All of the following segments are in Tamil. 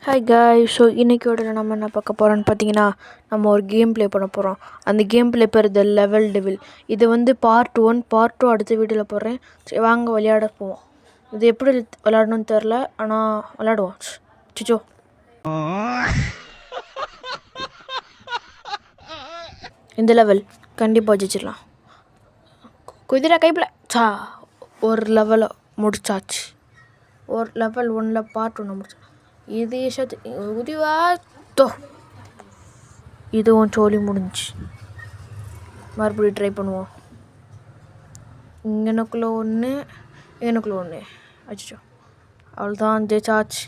Hi guys. ஸோ இன்றைக்கோட நம்ம என்ன பார்க்க போகிறோன்னு பார்த்தீங்கன்னா, நம்ம ஒரு கேம் ப்ளே பண்ண போகிறோம். அந்த கேம் ப்ளே பேர் த லெவல் டெவில். இது வந்து பார்ட் 1, பார்ட் 2 அடுத்த வீடியோவில் போடுறேன். சரி வாங்க விளையாட போவோம். இது எப்படி விளையாடணும்னு தெரில, ஆனால் விளையாடுவோம். சிச்சோ இந்த லெவல் கண்டிப்பாக ஜெயிச்சிடலாம். குதிரை கைப்பில் ஒரு லெவலை முடிச்சாச்சு. ஒரு லெவல் 1ல் பார்ட் 1 முடிச்சு. இது உதிவாத்தோ இதுவும் சோழி முடிஞ்சு. மறுபடியும் ட்ரை பண்ணுவோம். இங்கனக்குள்ளே ஒன்று, எனக்குள்ளே ஒன்று. அச்சோ அவ்வளோதான், ஜெயிச்சாச்சு.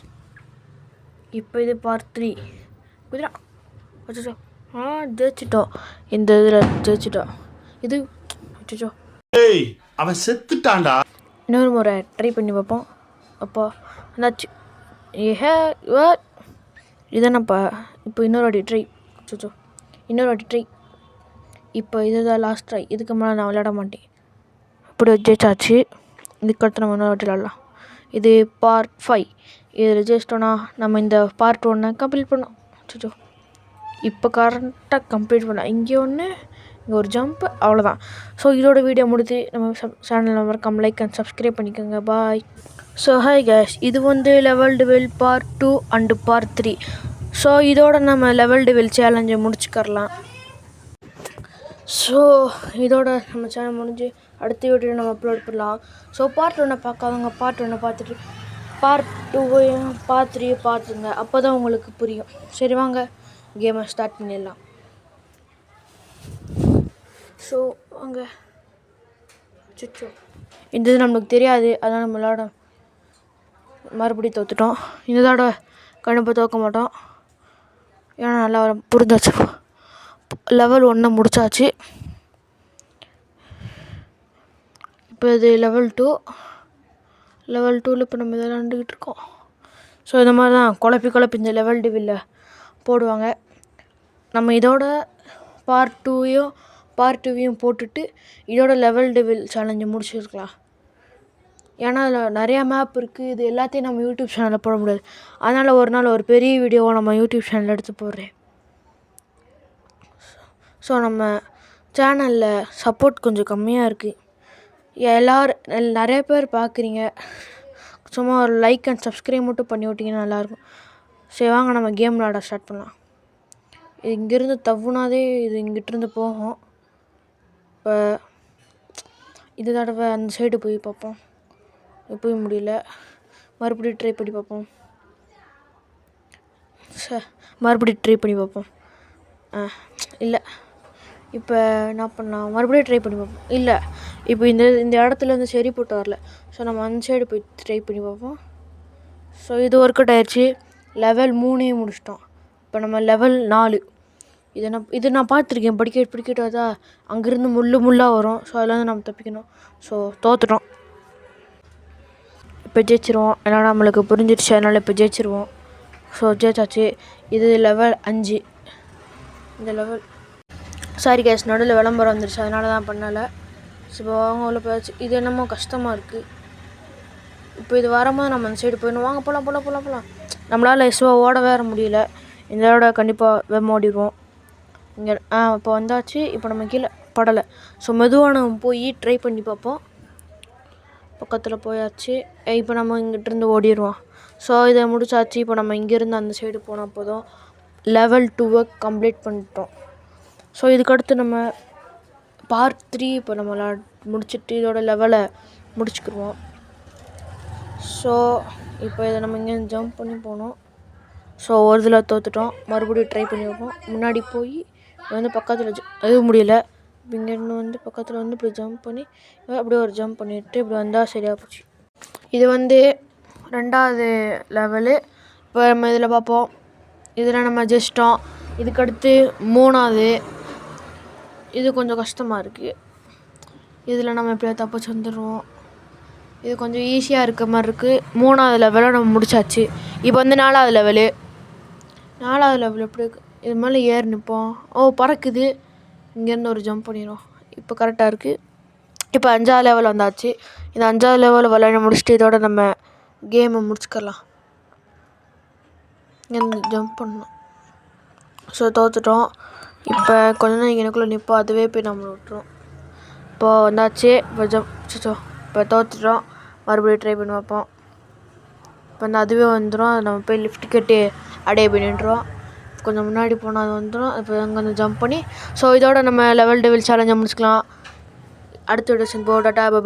இப்போ இது பார்ட் 3. குதிரா அச்சோ ஜெயிச்சிட்டோம். இந்த இதில் ஜெயிச்சிட்டோம். இது அச்சோ அவன் செத்துட்டான்டா. இன்னொரு முறை ட்ரை பண்ணி பார்ப்போம். அப்போ என்னாச்சு? இதானப்பா. இப்போ இன்னொரு வாட்டி ட்ரை. அச்சோ இன்னொரு வாட்டி ட்ரை. இப்போ இதுதான் லாஸ்ட் ட்ரை. இதுக்கு மேலே நான் விளையாட மாட்டேன். இப்படி ஜெயிச்சாச்சு. இதுக்கடுத்து நம்ம இன்னொரு வாட்டி விளாட்லாம். இது பார்ட் 5. இதில் ஜெயிச்சிட்டோன்னா நம்ம இந்த பார்ட் 1 கம்ப்ளீட் பண்ணோம். அச்சோ இப்போ கரெக்டாக கம்ப்ளீட் பண்ணலாம். இங்கே ஒன்று, இங்கே ஒரு ஜம்ப்பு, அவ்வளோதான். ஸோ இதோட வீடியோ முடித்து நம்ம சேனலில் மறக்காம லைக் அண்ட் சப்ஸ்கிரைப் பண்ணிக்கோங்க. பாய். ஸோ ஹாய் கேஸ், இது வந்து level devil part 2 and part 3. So இதோட நம்ம லெவல் டெவில் சேலஞ்சை முடிச்சுக்கரலாம். ஸோ இதோட நம்ம சேனல் முடிஞ்சு அடுத்த வீடியோ நம்ம அப்லோட் பண்ணலாம். ஸோ பார்ட் 1 பார்க்காதவங்க பார்ட் 1 பார்த்துட்டு பார்ட் 2 பார்ட் 3 பார்த்துங்க. அப்போ தான் உங்களுக்கு புரியும். சரி வாங்க கேமை ஸ்டார்ட் பண்ணிடலாம். ஸோ வாங்க. சுச்சோ இந்த இது நம்மளுக்கு தெரியாது, அதனால் நம்ம விளாட மறுபடியும் தோற்றுட்டோம். இந்த தடவை கண்டிப்பாக தோற்க மாட்டோம். ஏன்னா நல்லா புரிஞ்சாச்சு. லெவல் 1 முடிச்சாச்சு. இப்போ இது லெவல் 2. லெவல் 2ல் இப்போ நம்ம இதை விளாண்டுக்கிட்டு இருக்கோம். ஸோ இந்த மாதிரி தான் குழப்பி இந்த லெவல் டெவிலில் போடுவாங்க. நம்ம இதோட பார்ட் 2வையும் போட்டுட்டு இதோட லெவல் டெவில் சேலஞ்சை முடிச்சிருக்கலாம். ஏன்னா அதில் நிறையா மேப் இருக்குது. இது எல்லாத்தையும் நம்ம யூடியூப் சேனலில் போட முடியாது. அதனால் ஒரு நாள் ஒரு பெரிய வீடியோவை நம்ம யூடியூப் சேனலில் எடுத்து போடுறேன். ஸோ நம்ம சேனலில் சப்போர்ட் கொஞ்சம் கம்மியாக இருக்குது. நிறைய பேர் பார்க்குறீங்க. சும்மா ஒரு லைக் அண்ட் சப்ஸ்கிரைப் மட்டும் பண்ணி விட்டிங்கன்னா நல்லாயிருக்கும். சரி வாங்க நம்ம கேம் விளாட ஸ்டார்ட் பண்ணலாம். இது இங்கேருந்து தவுனாதே இது இங்கிட்டிருந்து போகும். இப்போ இது தடவை அந்த சைடு போய் பார்ப்போம். போய் முடியல. மறுபடியும் ட்ரை பண்ணி பார்ப்போம். மறுபடியும் ட்ரை பண்ணி பார்ப்போம். இல்லை இப்போ என்ன பண்ணலாம்? மறுபடியும் ட்ரை பண்ணி பார்ப்போம். இல்லை இப்போ இந்த இடத்துல இருந்து சரி போட்டு வரல. ஸோ நம்ம அந்த சைடு போய் ட்ரை பண்ணி பார்ப்போம். ஸோ இது ஒர்க் அவுட் ஆயிடுச்சு. லெவல் 3 முடிச்சிட்டோம். இப்போ நம்ம லெவல் 4. இது நான் பார்த்துருக்கேன். படிக்கட்டு தான் அங்கேருந்து முள்ளாக வரும். ஸோ அதில் வந்து நம்ம தப்பிக்கணும். ஸோ தோற்றுட்டோம். இப்போ ஜெயிச்சிருவோம். ஏன்னா நம்மளுக்கு புரிஞ்சிடுச்சு, அதனால் இப்போ ஜெயிச்சிருவோம். ஸோ ஜெயிச்சாச்சு. இது லெவல் 5. இந்த லெவல் சாரி கேஸ், நடுவில் விளம்பரம் வந்துடுச்சு, அதனால தான் பண்ணலை. ஸோ இப்போ அவங்க உள்ள போயாச்சு. இது என்னமோ கஷ்டமாக இருக்குது. இப்போ இது வரும்போது நம்ம அந்த சைடு போயிடணும். வாங்க போகலாம். நம்மளால் எஸ்வாக ஓட வேற முடியல. இந்த தடவை கண்டிப்பாக வெம் ஓடிடுவோம். இங்கே இப்போ வந்தாச்சு. இப்போ நம்ம கீழே படலை. ஸோ மெதுவாக நம்ம போய் ட்ரை பண்ணி பார்ப்போம். பக்கத்தில் போயாச்சு. இப்போ நம்ம இங்கிட்டிருந்து ஓடிடுவோம். ஸோ இதை முடிச்சாச்சு. இப்போ நம்ம இங்கேருந்து அந்த சைடு போனால் போதும். லெவல் 2 கம்ப்ளீட் பண்ணிட்டோம். ஸோ இதுக்கடுத்து நம்ம பார்ட் 3 இப்போ நம்ம முடிச்சுட்டு இதோட லெவலை முடிச்சுக்கிடுவோம். ஸோ இப்போ இதை நம்ம இங்கேருந்து ஜம்ப் பண்ணி போகணும். ஸோ ஒரு இதில் தோற்றுட்டோம். மறுபடியும் ட்ரை பண்ணி வைப்போம். முன்னாடி போய் வந்து பக்கத்தில் எதுவும் முடியல. இங்கேருந்து வந்து பக்கத்தில் வந்து இப்படி ஜம்ப் பண்ணி அப்படியே ஒரு ஜம்ப் பண்ணிவிட்டு இப்படி வந்தால் சரியாக போச்சு. இது வந்து 2வது லெவலு. இப்போ நம்ம இதில் பார்ப்போம். இதில் நம்ம ஜெயிச்சிட்டோம். இதுக்கடுத்து 3வது. இது கொஞ்சம் கஷ்டமாக இருக்குது. இதில் நம்ம எப்படியா தப்பிச்சு வந்துடுவோம். இது கொஞ்சம் ஈஸியாக இருக்க மாதிரி இருக்குது. 3வது லெவலை நம்ம முடிச்சாச்சு. இப்போ வந்து 4வது லெவல் எப்படி இருக்குது? இது மேலே ஏறி நிற்போம். பறக்குது. இங்கேருந்து ஒரு ஜம்ப் பண்ணிடும். இப்போ கரெக்டாக இருக்குது. இப்போ 5வது லெவல் வந்தாச்சு. இந்த 5வது லெவலில் விளையாட முடிச்சுட்டு இதோட நம்ம கேமை முடிச்சுக்கலாம். இங்கே ஜம்ப் பண்ணணும். ஸோ தோற்றுட்டோம். இப்போ கொஞ்ச நேரம் இங்கே எனக்குள்ளே நிற்போம், அதுவே போய் நம்மளை விட்டுரும். இப்போது வந்தாச்சு. இப்போ தோற்றுட்டோம். மறுபடியும் ட்ரை பண்ணி பார்ப்போம். இப்போ வந்து அதுவே வந்துடும். நம்ம போய் லிஃப்ட் கட்டி அப்படியே போய் நின்றுடும். கொஞ்சம் முன்னாடி போனால் அது வந்துடும். இப்போ அங்கே வந்து ஜம்ப் பண்ணி ஸோ இதோட நம்ம லெவல் டெவில் சேலஞ்சை முடிச்சுக்கலாம். அடுத்த வீடியோஸ் போடாட்டா பாபா.